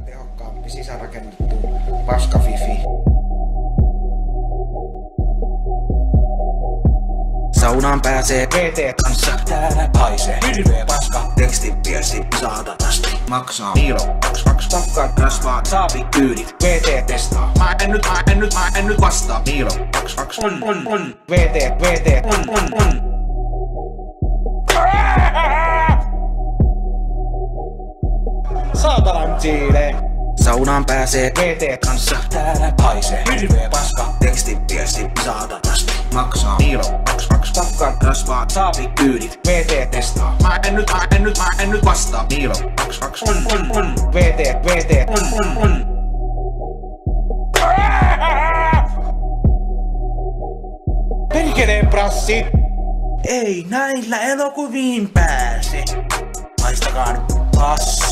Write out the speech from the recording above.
Tehokkaampi sisäänrakennettu paskafifi. Saunaan pääsee PT kanssa, täällä haisee hirveä paska. Tekstiviesti saatanasti maksaa Niilo 22. Pakkaan rasvaa, saapi kyydit, VT testaa. Mä en nyt vastaa. Niilo 22 on. VT on. Saatanan Chile. Saunaan pääsee VT kanssa, täällä haisee hirveä paska. Tekstiviesti saatanasti maksaa Niilo 22. Pakkaan rasvaa, saapi kyydit, VT testaa. Mä en nyt vastaa. Niilo 22 on. VT on. Perkeleen prassi! Ei näillä elokuviin pääse. Haistakaa paskaa.